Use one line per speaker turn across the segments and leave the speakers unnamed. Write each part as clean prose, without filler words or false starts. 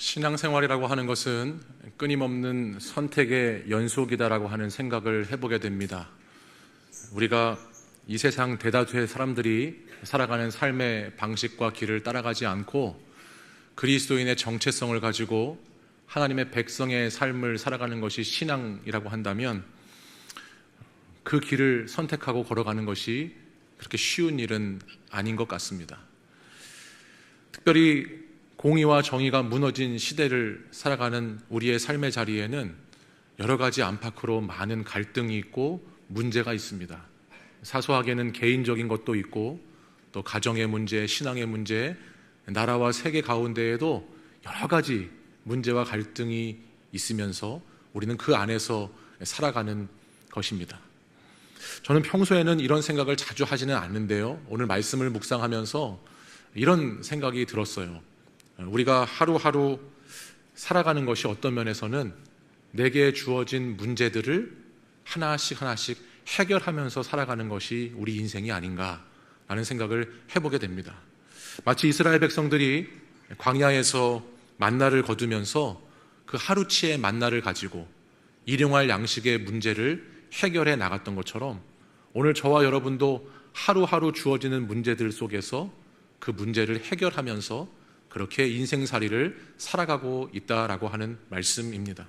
신앙생활이라고 하는 것은 끊임없는 선택의 연속이다라고 하는 생각을 해보게 됩니다. 우리가 이 세상 대다수의 사람들이 살아가는 삶의 방식과 길을 따라가지 않고 그리스도인의 정체성을 가지고 하나님의 백성의 삶을 살아가는 것이 신앙이라고 한다면 그 길을 선택하고 걸어가는 것이 그렇게 쉬운 일은 아닌 것 같습니다. 특별히 공의와 정의가 무너진 시대를 살아가는 우리의 삶의 자리에는 여러 가지 안팎으로 많은 갈등이 있고 문제가 있습니다. 사소하게는 개인적인 것도 있고 또 가정의 문제, 신앙의 문제, 나라와 세계 가운데에도 여러 가지 문제와 갈등이 있으면서 우리는 그 안에서 살아가는 것입니다. 저는 평소에는 이런 생각을 자주 하지는 않는데요, 오늘 말씀을 묵상하면서 이런 생각이 들었어요. 우리가 하루하루 살아가는 것이 어떤 면에서는 내게 주어진 문제들을 하나씩 해결하면서 살아가는 것이 우리 인생이 아닌가라는 생각을 해보게 됩니다. 마치 이스라엘 백성들이 광야에서 만나를 거두면서 그 하루치의 만나를 가지고 일용할 양식의 문제를 해결해 나갔던 것처럼 오늘 저와 여러분도 하루하루 주어지는 문제들 속에서 그 문제를 해결하면서 그렇게 인생살이를 살아가고 있다라고 하는 말씀입니다.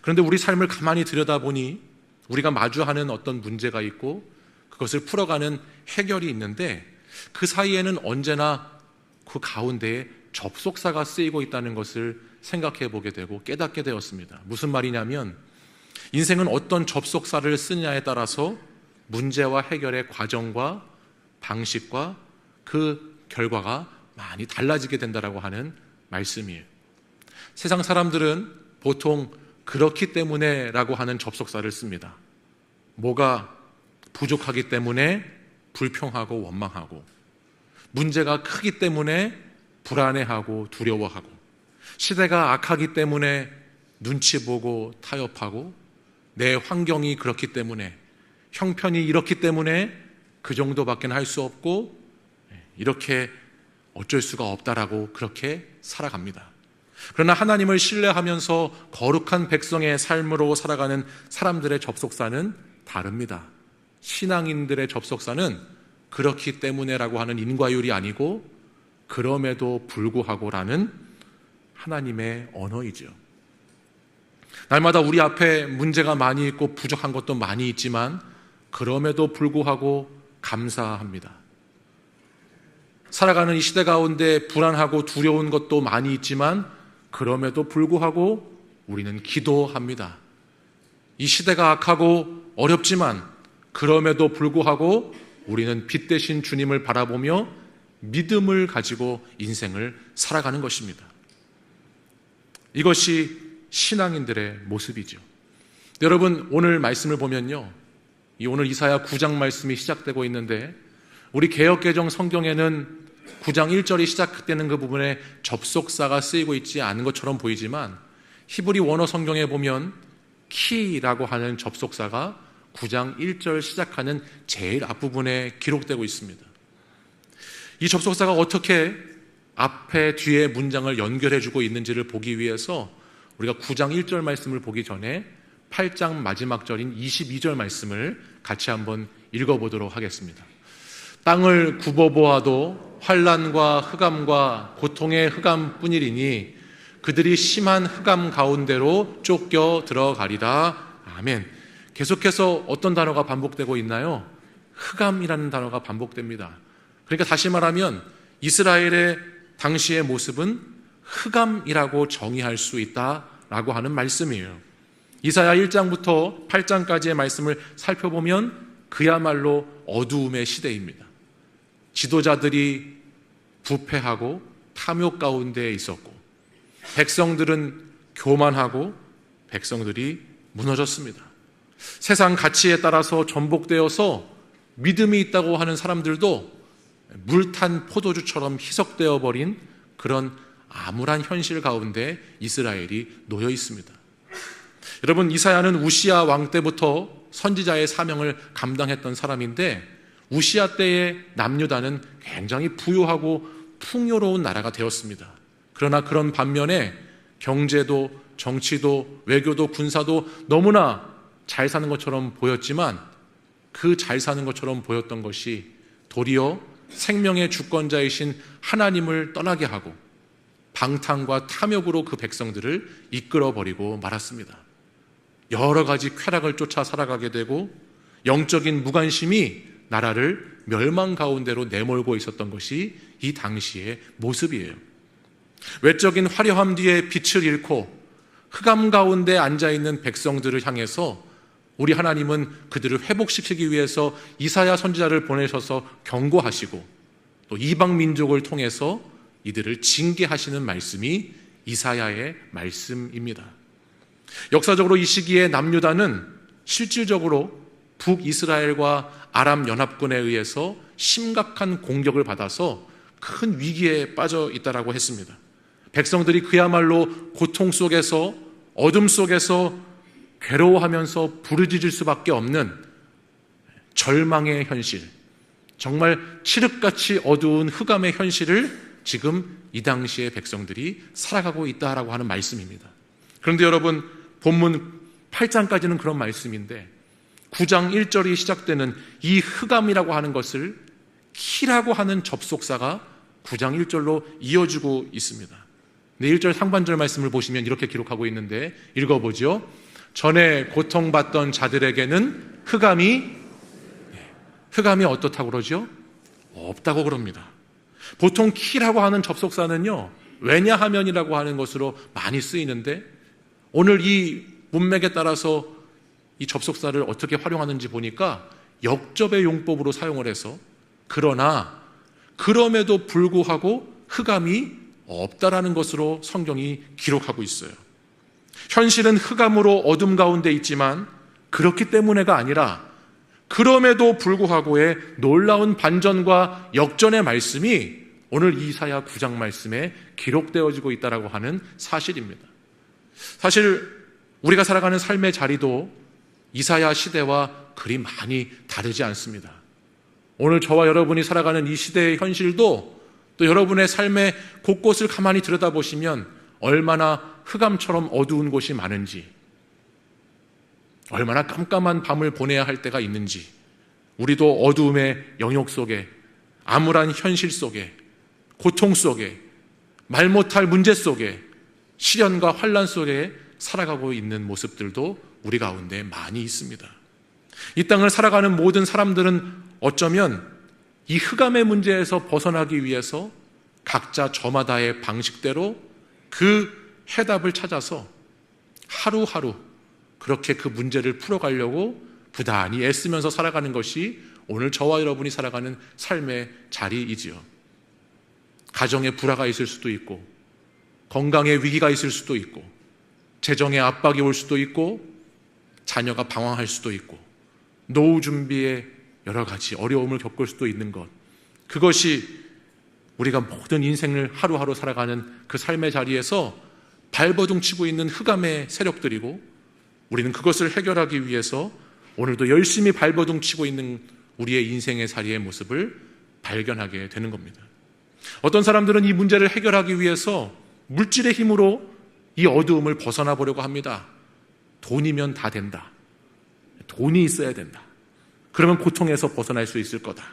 그런데 우리 삶을 가만히 들여다보니 우리가 마주하는 어떤 문제가 있고 그것을 풀어가는 해결이 있는데 그 사이에는 언제나 그 가운데에 접속사가 쓰이고 있다는 것을 생각해 보게 되고 깨닫게 되었습니다. 무슨 말이냐면 인생은 어떤 접속사를 쓰느냐에 따라서 문제와 해결의 과정과 방식과 그 결과가 많이 달라지게 된다라고 하는 말씀이에요. 세상 사람들은 보통 그렇기 때문에 라고 하는 접속사를 씁니다. 뭐가 부족하기 때문에 불평하고 원망하고, 문제가 크기 때문에 불안해하고 두려워하고, 시대가 악하기 때문에 눈치 보고 타협하고, 내 환경이 그렇기 때문에, 형편이 이렇기 때문에 그 정도밖에 할 수 없고 이렇게 어쩔 수가 없다라고 그렇게 살아갑니다. 그러나 하나님을 신뢰하면서 거룩한 백성의 삶으로 살아가는 사람들의 접속사는 다릅니다. 신앙인들의 접속사는 그렇기 때문에라고 하는 인과율이 아니고 그럼에도 불구하고라는 하나님의 언어이죠. 날마다 우리 앞에 문제가 많이 있고 부족한 것도 많이 있지만 그럼에도 불구하고 감사합니다. 살아가는 이 시대 가운데 불안하고 두려운 것도 많이 있지만 그럼에도 불구하고 우리는 기도합니다. 이 시대가 악하고 어렵지만 그럼에도 불구하고 우리는 빛 대신 주님을 바라보며 믿음을 가지고 인생을 살아가는 것입니다. 이것이 신앙인들의 모습이죠. 여러분, 오늘 말씀을 보면요, 오늘 이사야 9장 말씀이 시작되고 있는데 우리 개역개정 성경에는 9장 1절이 시작되는 그 부분에 접속사가 쓰이고 있지 않은 것처럼 보이지만 히브리 원어 성경에 보면 키라고 하는 접속사가 9장 1절 시작하는 제일 앞부분에 기록되고 있습니다. 이 접속사가 어떻게 앞에 뒤에 문장을 연결해주고 있는지를 보기 위해서 우리가 9장 1절 말씀을 보기 전에 8장 마지막 절인 22절 말씀을 같이 한번 읽어보도록 하겠습니다. 땅을 굽어보아도 환난과 흑암과 고통의 흑암뿐이리니 그들이 심한 흑암 가운데로 쫓겨 들어가리라. 아멘. 계속해서 어떤 단어가 반복되고 있나요? 흑암이라는 단어가 반복됩니다. 그러니까 다시 말하면 이스라엘의 당시의 모습은 흑암이라고 정의할 수 있다라고 하는 말씀이에요. 이사야 1장부터 8장까지의 말씀을 살펴보면 그야말로 어두움의 시대입니다. 지도자들이 부패하고 탐욕 가운데 있었고 백성들은 교만하고 백성들이 무너졌습니다. 세상 가치에 따라서 전복되어서 믿음이 있다고 하는 사람들도 물탄 포도주처럼 희석되어 버린 그런 암울한 현실 가운데 이스라엘이 놓여 있습니다. 여러분, 이사야는 우시야 왕 때부터 선지자의 사명을 감당했던 사람인데 우시야 때의 남유다는 굉장히 부유하고 풍요로운 나라가 되었습니다. 그러나 그런 반면에 경제도 정치도 외교도 군사도 너무나 잘 사는 것처럼 보였지만 그 잘 사는 것처럼 보였던 것이 도리어 생명의 주권자이신 하나님을 떠나게 하고 방탕과 탐욕으로 그 백성들을 이끌어버리고 말았습니다. 여러 가지 쾌락을 쫓아 살아가게 되고 영적인 무관심이 나라를 멸망 가운데로 내몰고 있었던 것이 이 당시의 모습이에요. 외적인 화려함 뒤에 빛을 잃고 흑암 가운데 앉아있는 백성들을 향해서 우리 하나님은 그들을 회복시키기 위해서 이사야 선지자를 보내셔서 경고하시고 또 이방 민족을 통해서 이들을 징계하시는 말씀이 이사야의 말씀입니다. 역사적으로 이 시기에 남유다는 실질적으로 북이스라엘과 아람 연합군에 의해서 심각한 공격을 받아서 큰 위기에 빠져 있다라고 했습니다. 백성들이 그야말로 고통 속에서 어둠 속에서 괴로워하면서 부르짖을 수밖에 없는 절망의 현실, 정말 칠흑같이 어두운 흑암의 현실을 지금 이 당시의 백성들이 살아가고 있다라고 하는 말씀입니다. 그런데 여러분, 본문 8장까지는 그런 말씀인데 9장 1절이 시작되는 이 흑암이라고 하는 것을 키라고 하는 접속사가 9장 1절로 이어주고 있습니다. 네, 1절 상반절 말씀을 보시면 이렇게 기록하고 있는데 읽어보죠. 전에 고통받던 자들에게는 흑암이 어떻다고 그러죠? 없다고 그럽니다. 보통 키라고 하는 접속사는요, 왜냐하면이라고 하는 것으로 많이 쓰이는데 오늘 이 문맥에 따라서 이 접속사를 어떻게 활용하는지 보니까 역접의 용법으로 사용을 해서 그러나 그럼에도 불구하고 흑암이 없다라는 것으로 성경이 기록하고 있어요. 현실은 흑암으로 어둠 가운데 있지만 그렇기 때문에가 아니라 그럼에도 불구하고의 놀라운 반전과 역전의 말씀이 오늘 이사야 9장 말씀에 기록되어지고 있다고 하는 사실입니다. 사실 우리가 살아가는 삶의 자리도 이사야 시대와 그리 많이 다르지 않습니다. 오늘 저와 여러분이 살아가는 이 시대의 현실도 또 여러분의 삶의 곳곳을 가만히 들여다보시면 얼마나 흑암처럼 어두운 곳이 많은지, 얼마나 깜깜한 밤을 보내야 할 때가 있는지, 우리도 어두움의 영역 속에, 암울한 현실 속에, 고통 속에, 말 못할 문제 속에, 시련과 환난 속에 살아가고 있는 모습들도 우리 가운데 많이 있습니다. 이 땅을 살아가는 모든 사람들은 어쩌면 이 흑암의 문제에서 벗어나기 위해서 각자 저마다의 방식대로 그 해답을 찾아서 하루하루 그렇게 그 문제를 풀어가려고 부단히 애쓰면서 살아가는 것이 오늘 저와 여러분이 살아가는 삶의 자리이지요. 가정에 불화가 있을 수도 있고, 건강에 위기가 있을 수도 있고, 재정에 압박이 올 수도 있고, 자녀가 방황할 수도 있고, 노후 준비에 여러 가지 어려움을 겪을 수도 있는 것, 그것이 우리가 모든 인생을 하루하루 살아가는 그 삶의 자리에서 발버둥 치고 있는 흑암의 세력들이고, 우리는 그것을 해결하기 위해서 오늘도 열심히 발버둥 치고 있는 우리의 인생의 자리의 모습을 발견하게 되는 겁니다. 어떤 사람들은 이 문제를 해결하기 위해서 물질의 힘으로 이 어두움을 벗어나 보려고 합니다. 돈이면 다 된다. 돈이 있어야 된다. 그러면 고통에서 벗어날 수 있을 거다.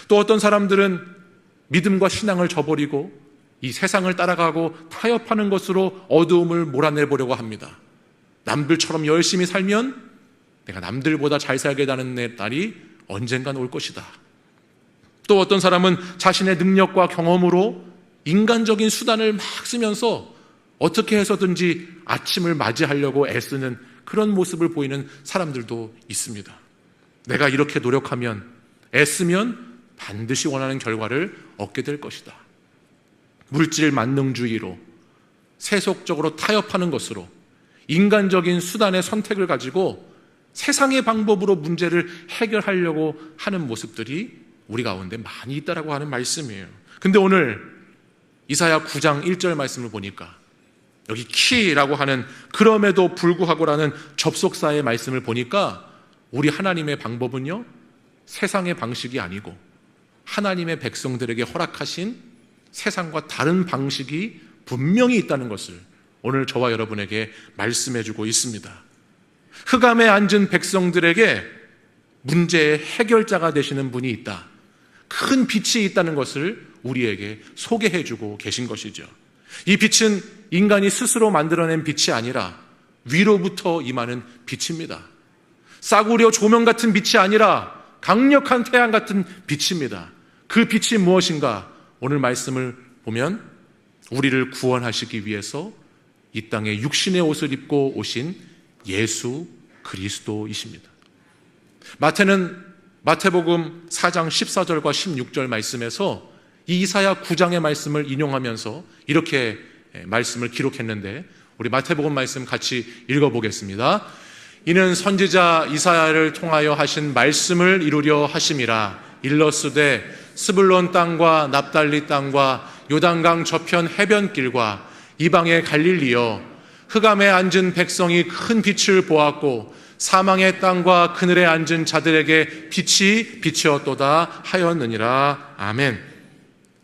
또 어떤 사람들은 믿음과 신앙을 저버리고 이 세상을 따라가고 타협하는 것으로 어두움을 몰아내보려고 합니다. 남들처럼 열심히 살면 내가 남들보다 잘 살게 되는 날이 언젠간 올 것이다. 또 어떤 사람은 자신의 능력과 경험으로 인간적인 수단을 막 쓰면서 어떻게 해서든지 아침을 맞이하려고 애쓰는 그런 모습을 보이는 사람들도 있습니다. 내가 이렇게 노력하면, 애쓰면 반드시 원하는 결과를 얻게 될 것이다. 물질 만능주의로, 세속적으로 타협하는 것으로, 인간적인 수단의 선택을 가지고 세상의 방법으로 문제를 해결하려고 하는 모습들이 우리 가운데 많이 있다라고 하는 말씀이에요. 근데 오늘 이사야 9장 1절 말씀을 보니까 여기 키라고 하는 그럼에도 불구하고라는 접속사의 말씀을 보니까 우리 하나님의 방법은요, 세상의 방식이 아니고 하나님의 백성들에게 허락하신 세상과 다른 방식이 분명히 있다는 것을 오늘 저와 여러분에게 말씀해 주고 있습니다. 흑암에 앉은 백성들에게 문제의 해결자가 되시는 분이 있다. 큰 빛이 있다는 것을 우리에게 소개해 주고 계신 것이죠. 이 빛은 인간이 스스로 만들어낸 빛이 아니라 위로부터 임하는 빛입니다. 싸구려 조명 같은 빛이 아니라 강력한 태양 같은 빛입니다. 그 빛이 무엇인가? 오늘 말씀을 보면 우리를 구원하시기 위해서 이 땅에 육신의 옷을 입고 오신 예수 그리스도이십니다. 마태복음 4장 14절과 16절 말씀에서 이 이사야 9장의 말씀을 인용하면서 이렇게 말씀을 기록했는데 우리 마태복음 말씀 같이 읽어보겠습니다. 이는 선지자 이사야를 통하여 하신 말씀을 이루려 하심이라. 일러스되 스불론 땅과 납달리 땅과 요단강 저편 해변길과 이방의 갈릴리여, 흑암에 앉은 백성이 큰 빛을 보았고 사망의 땅과 그늘에 앉은 자들에게 빛이 비추었도다 하였느니라. 아멘.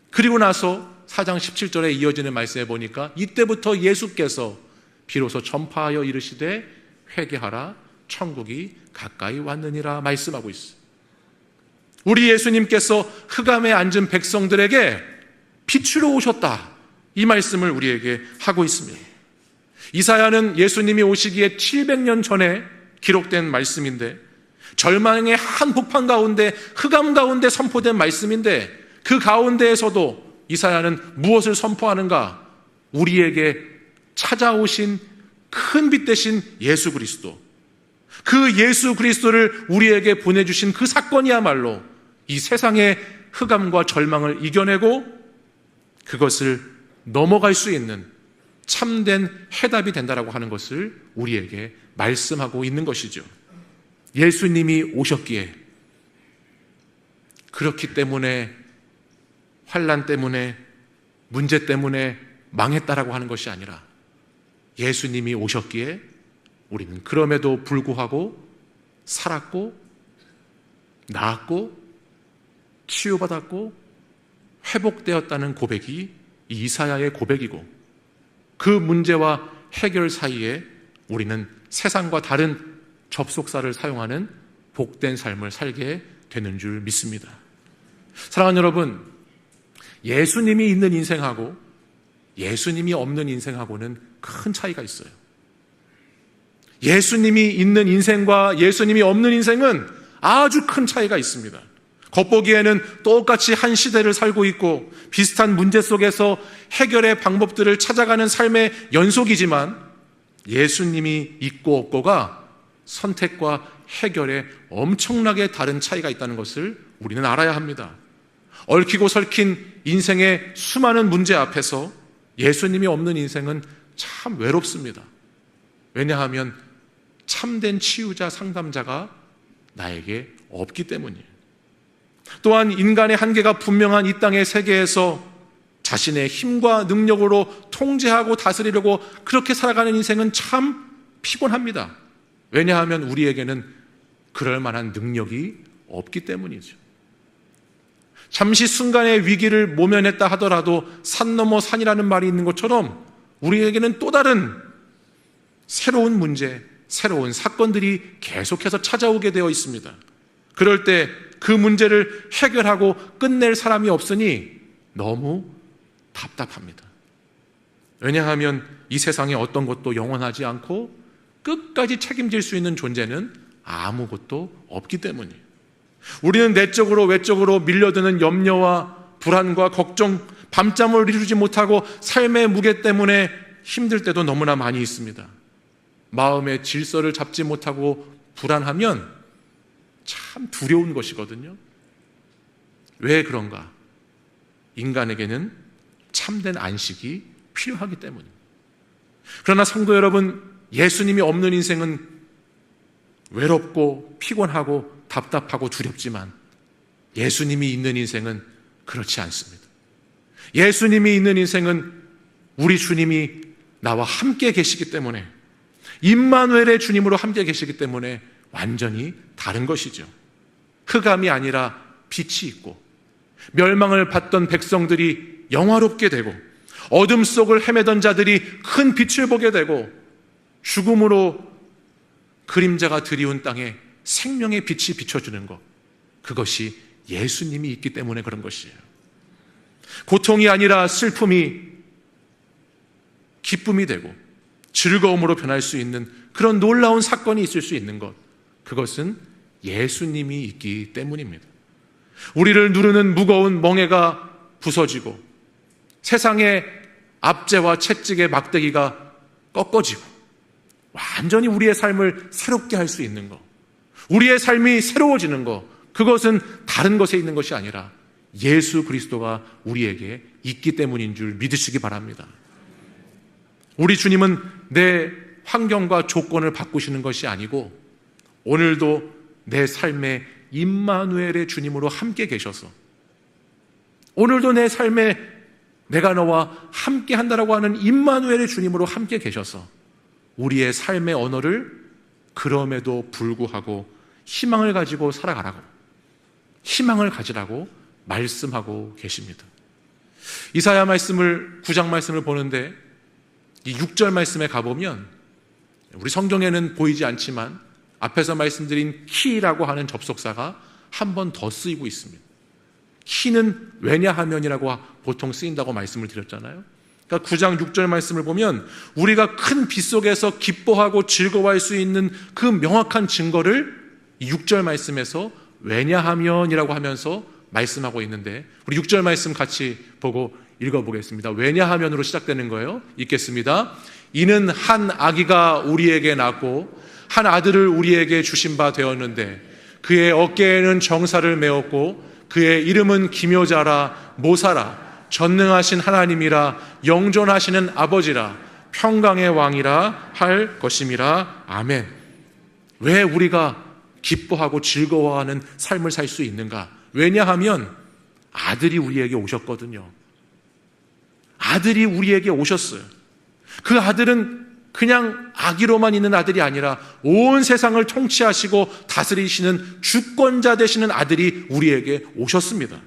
그리고 나서 4장 17절에 이어지는 말씀에 보니까 이때부터 예수께서 비로소 전파하여 이르시되 회개하라, 천국이 가까이 왔느니라 말씀하고 있어요. 우리 예수님께서 흑암에 앉은 백성들에게 빛으로 오셨다, 이 말씀을 우리에게 하고 있습니다. 이사야는 예수님이 오시기에 700년 전에 기록된 말씀인데, 절망의 한 복판 가운데, 흑암 가운데 선포된 말씀인데, 그 가운데에서도 이사야는 무엇을 선포하는가? 우리에게 찾아오신 큰 빛 대신 예수 그리스도, 그 예수 그리스도를 우리에게 보내주신 그 사건이야말로 이 세상의 흑암과 절망을 이겨내고 그것을 넘어갈 수 있는 참된 해답이 된다라고 하는 것을 우리에게 말씀하고 있는 것이죠. 예수님이 오셨기에, 그렇기 때문에 환난 때문에 문제 때문에 망했다라고 하는 것이 아니라 예수님이 오셨기에 우리는 그럼에도 불구하고 살았고 나았고 치유받았고 회복되었다는 고백이 이사야의 고백이고, 그 문제와 해결 사이에 우리는 세상과 다른 접속사를 사용하는 복된 삶을 살게 되는 줄 믿습니다. 사랑하는 여러분, 예수님이 있는 인생하고 예수님이 없는 인생하고는 큰 차이가 있어요. 예수님이 있는 인생과 예수님이 없는 인생은 아주 큰 차이가 있습니다. 겉보기에는 똑같이 한 시대를 살고 있고 비슷한 문제 속에서 해결의 방법들을 찾아가는 삶의 연속이지만, 예수님이 있고 없고가 선택과 해결에 엄청나게 다른 차이가 있다는 것을 우리는 알아야 합니다. 얽히고 설킨 인생의 수많은 문제 앞에서 예수님이 없는 인생은 참 외롭습니다. 왜냐하면 참된 치유자, 상담자가 나에게 없기 때문이에요. 또한 인간의 한계가 분명한 이 땅의 세계에서 자신의 힘과 능력으로 통제하고 다스리려고 그렇게 살아가는 인생은 참 피곤합니다. 왜냐하면 우리에게는 그럴 만한 능력이 없기 때문이죠. 잠시 순간의 위기를 모면했다 하더라도 산 넘어 산이라는 말이 있는 것처럼 우리에게는 또 다른 새로운 문제, 새로운 사건들이 계속해서 찾아오게 되어 있습니다. 그럴 때 그 문제를 해결하고 끝낼 사람이 없으니 너무 답답합니다. 왜냐하면 이 세상에 어떤 것도 영원하지 않고 끝까지 책임질 수 있는 존재는 아무것도 없기 때문이에요. 우리는 내적으로 외적으로 밀려드는 염려와 불안과 걱정, 밤잠을 이루지 못하고 삶의 무게 때문에 힘들 때도 너무나 많이 있습니다. 마음의 질서를 잡지 못하고 불안하면 참 두려운 것이거든요. 왜 그런가? 인간에게는 참된 안식이 필요하기 때문입니다. 그러나 성도 여러분, 예수님이 없는 인생은 외롭고 피곤하고 답답하고 두렵지만, 예수님이 있는 인생은 그렇지 않습니다. 예수님이 있는 인생은 우리 주님이 나와 함께 계시기 때문에, 임마누엘의 주님으로 함께 계시기 때문에 완전히 다른 것이죠. 흑암이 아니라 빛이 있고, 멸망을 받던 백성들이 영화롭게 되고, 어둠 속을 헤매던 자들이 큰 빛을 보게 되고 죽음으로 그림자가 드리운 땅에 생명의 빛이 비춰주는 것, 그것이 예수님이 있기 때문에 그런 것이에요. 고통이 아니라 슬픔이 기쁨이 되고 즐거움으로 변할 수 있는 그런 놀라운 사건이 있을 수 있는 것, 그것은 예수님이 있기 때문입니다. 우리를 누르는 무거운 멍에가 부서지고 세상의 압제와 채찍의 막대기가 꺾어지고 완전히 우리의 삶을 새롭게 할 수 있는 것, 우리의 삶이 새로워지는 것, 그것은 다른 것에 있는 것이 아니라 예수 그리스도가 우리에게 있기 때문인 줄 믿으시기 바랍니다. 우리 주님은 내 환경과 조건을 바꾸시는 것이 아니고 오늘도 내 삶에 임마누엘의 주님으로 함께 계셔서, 오늘도 내 삶에 내가 너와 함께 한다라고 하는 임마누엘의 주님으로 함께 계셔서 우리의 삶의 언어를 그럼에도 불구하고 희망을 가지고 살아가라고, 희망을 가지라고 말씀하고 계십니다. 이사야 말씀을 9장 말씀을 보는데 이 6절 말씀에 가보면 우리 성경에는 보이지 않지만 앞에서 말씀드린 키라고 하는 접속사가 한 번 더 쓰이고 있습니다. 키는 왜냐하면이라고 보통 쓰인다고 말씀을 드렸잖아요. 그러니까 9장 6절 말씀을 보면 우리가 큰 빛 속에서 기뻐하고 즐거워할 수 있는 그 명확한 증거를 이 6절 말씀에서 왜냐하면이라고 하면서 말씀하고 있는데, 우리 6절 말씀 같이 보고 읽어보겠습니다. 왜냐하면으로 시작되는 거예요. 읽겠습니다. 이는 한 아기가 우리에게 낳고 한 아들을 우리에게 주신 바 되었는데 그의 어깨에는 정사를 메었고 그의 이름은 기묘자라 모사라 전능하신 하나님이라 영존하시는 아버지라 평강의 왕이라 할 것임이라. 아멘. 왜 우리가 기뻐하고 즐거워하는 삶을 살 수 있는가? 왜냐하면 아들이 우리에게 오셨거든요. 아들이 우리에게 오셨어요. 그 아들은 그냥 아기로만 있는 아들이 아니라 온 세상을 통치하시고 다스리시는 주권자 되시는 아들이 우리에게 오셨습니다.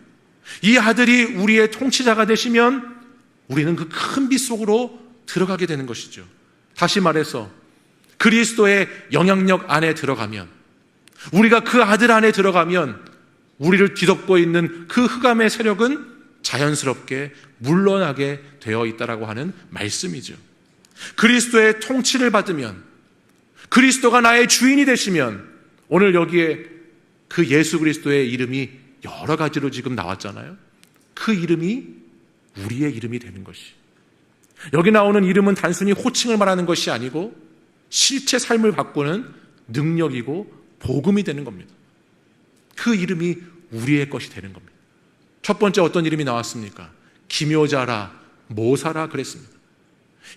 이 아들이 우리의 통치자가 되시면 우리는 그 큰 빛 속으로 들어가게 되는 것이죠. 다시 말해서 그리스도의 영향력 안에 들어가면, 우리가 그 아들 안에 들어가면 우리를 뒤덮고 있는 그 흑암의 세력은 자연스럽게 물러나게 되어 있다라고 하는 말씀이죠. 그리스도의 통치를 받으면, 그리스도가 나의 주인이 되시면, 오늘 여기에 그 예수 그리스도의 이름이 여러 가지로 지금 나왔잖아요. 그 이름이 우리의 이름이 되는 것이, 여기 나오는 이름은 단순히 호칭을 말하는 것이 아니고 실제 삶을 바꾸는 능력이고 복음이 되는 겁니다. 그 이름이 우리의 것이 되는 겁니다. 첫 번째 어떤 이름이 나왔습니까? 기묘자라 모사라 그랬습니다.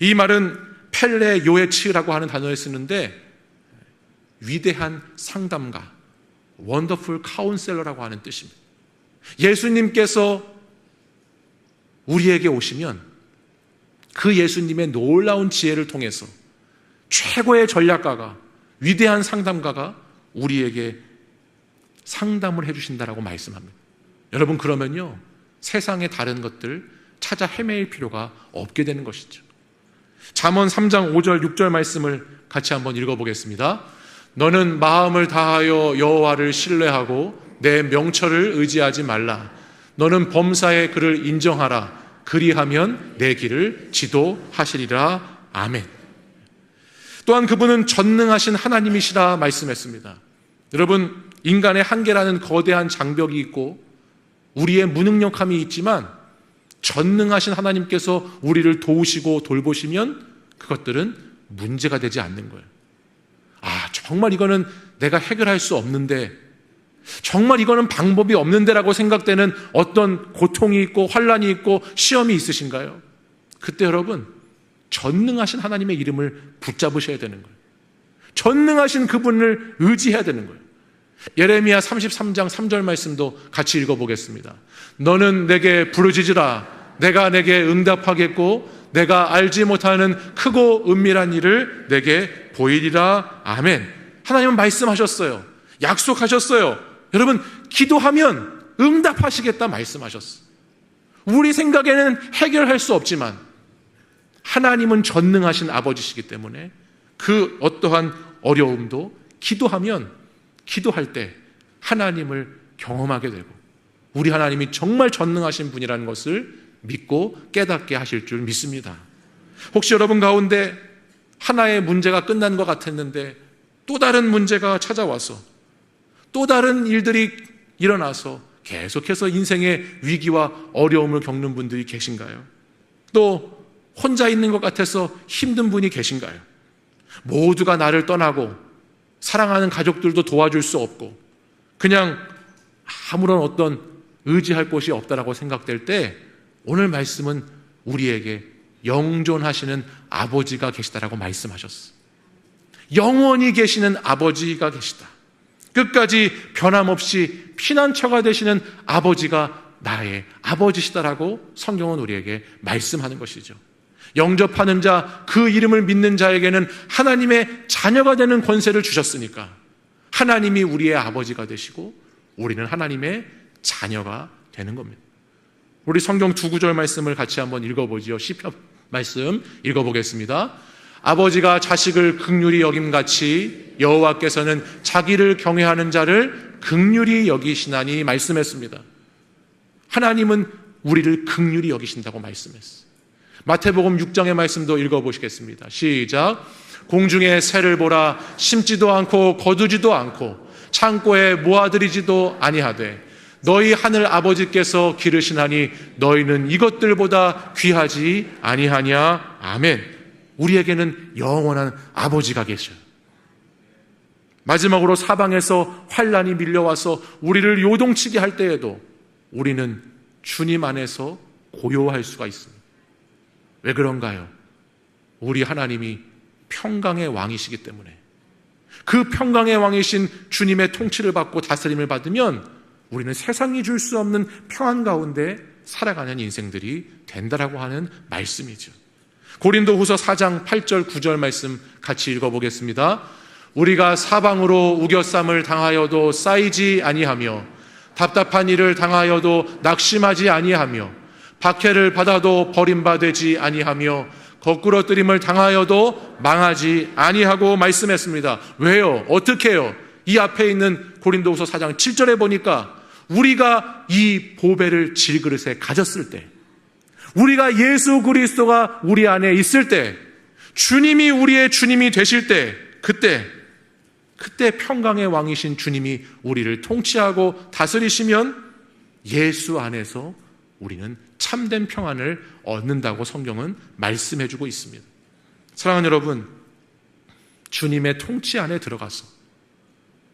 이 말은 펠레 요에츠라고 하는 단어를 쓰는데 위대한 상담가, 원더풀 카운셀러라고 하는 뜻입니다. 예수님께서 우리에게 오시면 그 예수님의 놀라운 지혜를 통해서 최고의 전략가가, 위대한 상담가가 우리에게 상담을 해주신다라고 말씀합니다. 여러분, 그러면요 세상의 다른 것들 찾아 헤매일 필요가 없게 되는 것이죠. 잠언 3장 5절 6절 말씀을 같이 한번 읽어보겠습니다. 너는 마음을 다하여 여호와를 신뢰하고 내 명철을 의지하지 말라. 너는 범사의 그를 인정하라. 그리하면 내 길을 지도하시리라. 아멘. 또한 그분은 전능하신 하나님이시라 말씀했습니다. 여러분, 인간의 한계라는 거대한 장벽이 있고 우리의 무능력함이 있지만 전능하신 하나님께서 우리를 도우시고 돌보시면 그것들은 문제가 되지 않는 거예요. 정말 이거는 내가 해결할 수 없는데, 정말 이거는 방법이 없는데라고 생각되는 어떤 고통이 있고 환난이 있고 시험이 있으신가요? 그때 여러분, 전능하신 하나님의 이름을 붙잡으셔야 되는 거예요. 전능하신 그분을 의지해야 되는 거예요. 예레미야 33장 3절 말씀도 같이 읽어보겠습니다. 너는 내게 부르짖으라. 내가 내게 응답하겠고 내가 알지 못하는 크고 은밀한 일을 내게 보이리라. 아멘. 하나님은 말씀하셨어요. 약속하셨어요. 여러분, 기도하면 응답하시겠다 말씀하셨어요. 우리 생각에는 해결할 수 없지만 하나님은 전능하신 아버지시기 때문에 그 어떠한 어려움도 기도할 때 하나님을 경험하게 되고 우리 하나님이 정말 전능하신 분이라는 것을 믿고 깨닫게 하실 줄 믿습니다. 혹시 여러분 가운데 하나의 문제가 끝난 것 같았는데 또 다른 문제가 찾아와서 또 다른 일들이 일어나서 계속해서 인생의 위기와 어려움을 겪는 분들이 계신가요? 또 혼자 있는 것 같아서 힘든 분이 계신가요? 모두가 나를 떠나고 사랑하는 가족들도 도와줄 수 없고 그냥 아무런 어떤 의지할 곳이 없다라고 생각될 때 오늘 말씀은 우리에게 영존하시는 아버지가 계시다라고 말씀하셨어요. 영원히 계시는 아버지가 계시다. 끝까지 변함없이 피난처가 되시는 아버지가 나의 아버지시다라고 성경은 우리에게 말씀하는 것이죠. 영접하는 자, 그 이름을 믿는 자에게는 하나님의 자녀가 되는 권세를 주셨으니까 하나님이 우리의 아버지가 되시고 우리는 하나님의 자녀가 되는 겁니다. 우리 성경 두 구절 말씀을 같이 한번 읽어보지요. 시편 말씀 읽어보겠습니다. 아버지가 자식을 긍휼히 여김같이 여호와께서는 자기를 경외하는 자를 긍휼히 여기시나니 말씀했습니다. 하나님은 우리를 긍휼히 여기신다고 말씀했어요. 마태복음 6장의 말씀도 읽어보시겠습니다. 시작. 공중의 새를 보라. 심지도 않고 거두지도 않고 창고에 모아들이지도 아니하되 너희 하늘 아버지께서 기르시나니 너희는 이것들보다 귀하지 아니하냐. 아멘. 우리에게는 영원한 아버지가 계셔요. 마지막으로 사방에서 환난이 밀려와서 우리를 요동치게 할 때에도 우리는 주님 안에서 고요할 수가 있습니다. 왜 그런가요? 우리 하나님이 평강의 왕이시기 때문에 그 평강의 왕이신 주님의 통치를 받고 다스림을 받으면 우리는 세상이 줄 수 없는 평안 가운데 살아가는 인생들이 된다라고 하는 말씀이죠. 고린도후서 4장 8절 9절 말씀 같이 읽어보겠습니다. 우리가 사방으로 우겨쌈을 당하여도 쌓이지 아니하며 답답한 일을 당하여도 낙심하지 아니하며 박해를 받아도 버림받지 아니하며 거꾸러뜨림을 당하여도 망하지 아니하고 말씀했습니다. 왜요? 어떻게 해요? 이 앞에 있는 고린도후서 4장 7절에 보니까 우리가 이 보배를 질그릇에 가졌을 때, 우리가 예수 그리스도가 우리 안에 있을 때, 주님이 우리의 주님이 되실 때, 그때 평강의 왕이신 주님이 우리를 통치하고 다스리시면 예수 안에서 우리는 참된 평안을 얻는다고 성경은 말씀해주고 있습니다. 사랑하는 여러분, 주님의 통치 안에 들어가서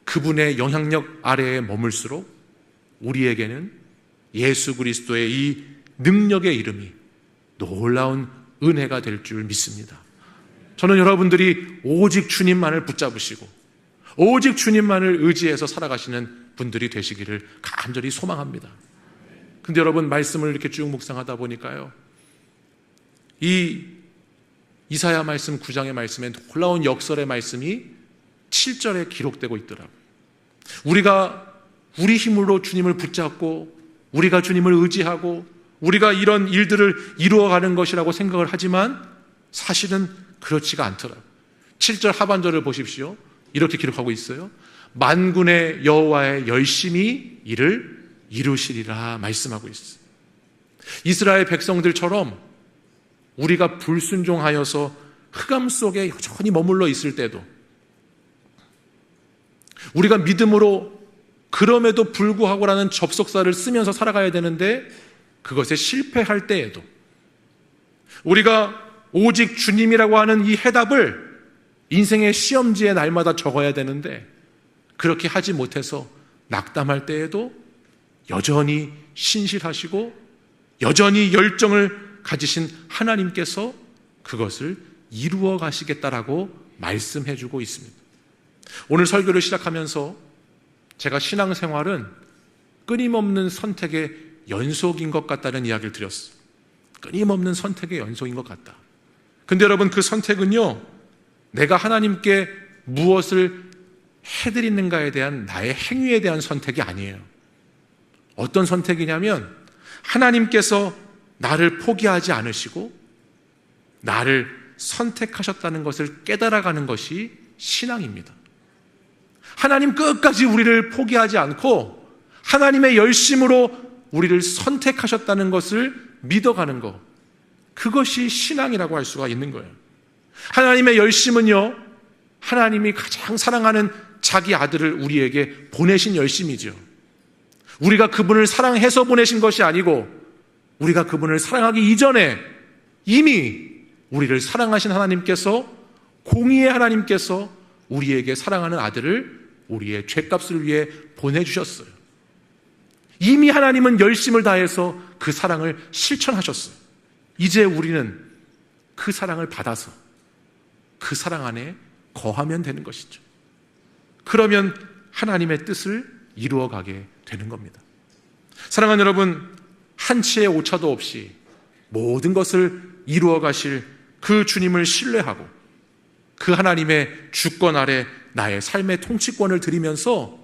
그분의 영향력 아래에 머물수록 우리에게는 예수 그리스도의 이 능력의 이름이 놀라운 은혜가 될 줄 믿습니다. 저는 여러분들이 오직 주님만을 붙잡으시고 오직 주님만을 의지해서 살아가시는 분들이 되시기를 간절히 소망합니다. 근데 여러분, 말씀을 이렇게 쭉 묵상하다 보니까요, 이 이사야 말씀 9장의 말씀에 놀라운 역설의 말씀이 7절에 기록되고 있더라고요. 우리가 우리 힘으로 주님을 붙잡고 우리가 주님을 의지하고 우리가 이런 일들을 이루어가는 것이라고 생각을 하지만 사실은 그렇지가 않더라고요. 7절 하반절을 보십시오. 이렇게 기록하고 있어요. 만군의 여호와의 열심히 이를 이루시리라 말씀하고 있어요. 이스라엘 백성들처럼 우리가 불순종하여서 흑암 속에 여전히 머물러 있을 때도, 우리가 믿음으로 그럼에도 불구하고라는 접속사를 쓰면서 살아가야 되는데 그것에 실패할 때에도 우리가 오직 주님이라고 하는 이 해답을 인생의 시험지에 날마다 적어야 되는데 그렇게 하지 못해서 낙담할 때에도 여전히 신실하시고 여전히 열정을 가지신 하나님께서 그것을 이루어 가시겠다라고 말씀해 주고 있습니다. 오늘 설교를 시작하면서 제가 신앙생활은 끊임없는 선택의 연속인 것 같다는 이야기를 드렸어요. 끊임없는 선택의 연속인 것 같다. 근데 여러분, 그 선택은요, 내가 하나님께 무엇을 해드리는가에 대한 나의 행위에 대한 선택이 아니에요. 어떤 선택이냐면 하나님께서 나를 포기하지 않으시고 나를 선택하셨다는 것을 깨달아가는 것이 신앙입니다. 하나님 끝까지 우리를 포기하지 않고 하나님의 열심으로 우리를 선택하셨다는 것을 믿어가는 것, 그것이 신앙이라고 할 수가 있는 거예요. 하나님의 열심은요, 하나님이 가장 사랑하는 자기 아들을 우리에게 보내신 열심이죠. 우리가 그분을 사랑해서 보내신 것이 아니고 우리가 그분을 사랑하기 이전에 이미 우리를 사랑하신 하나님께서, 공의의 하나님께서 우리에게 사랑하는 아들을 우리의 죄값을 위해 보내주셨어요. 이미 하나님은 열심을 다해서 그 사랑을 실천하셨어요. 이제 우리는 그 사랑을 받아서 그 사랑 안에 거하면 되는 것이죠. 그러면 하나님의 뜻을 이루어가게 되는 겁니다. 사랑하는 여러분, 한치의 오차도 없이 모든 것을 이루어 가실 그 주님을 신뢰하고 그 하나님의 주권 아래 나의 삶의 통치권을 드리면서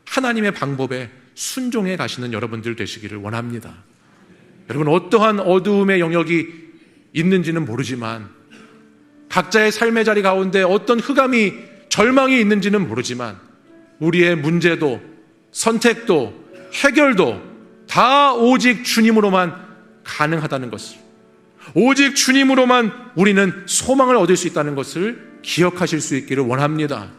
하나님의 방법에 순종해 가시는 여러분들 되시기를 원합니다. 여러분, 어떠한 어두움의 영역이 있는지는 모르지만, 각자의 삶의 자리 가운데 어떤 흑암이, 절망이 있는지는 모르지만, 우리의 문제도 선택도 해결도 다 오직 주님으로만 가능하다는 것을, 오직 주님으로만 우리는 소망을 얻을 수 있다는 것을 기억하실 수 있기를 원합니다.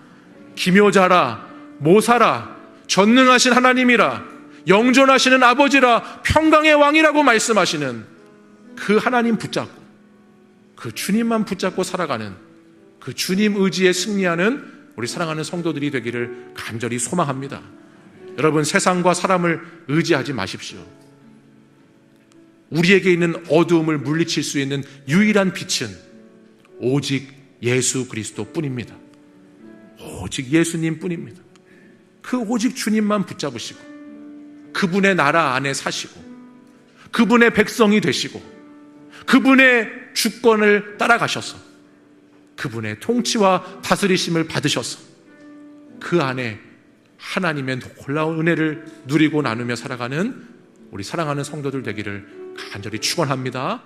기묘자라, 모사라, 전능하신 하나님이라, 영존하시는 아버지라, 평강의 왕이라고 말씀하시는 그 하나님 붙잡고 그 주님만 붙잡고 살아가는, 그 주님 의지에 승리하는 우리 사랑하는 성도들이 되기를 간절히 소망합니다. 여러분, 세상과 사람을 의지하지 마십시오. 우리에게 있는 어두움을 물리칠 수 있는 유일한 빛은 오직 예수 그리스도 뿐입니다. 오직 예수님 뿐입니다. 그 오직 주님만 붙잡으시고 그분의 나라 안에 사시고 그분의 백성이 되시고 그분의 주권을 따라가셔서 그분의 통치와 다스리심을 받으셔서 그 안에 하나님의 놀라운 은혜를 누리고 나누며 살아가는 우리 사랑하는 성도들 되기를 간절히 축원합니다.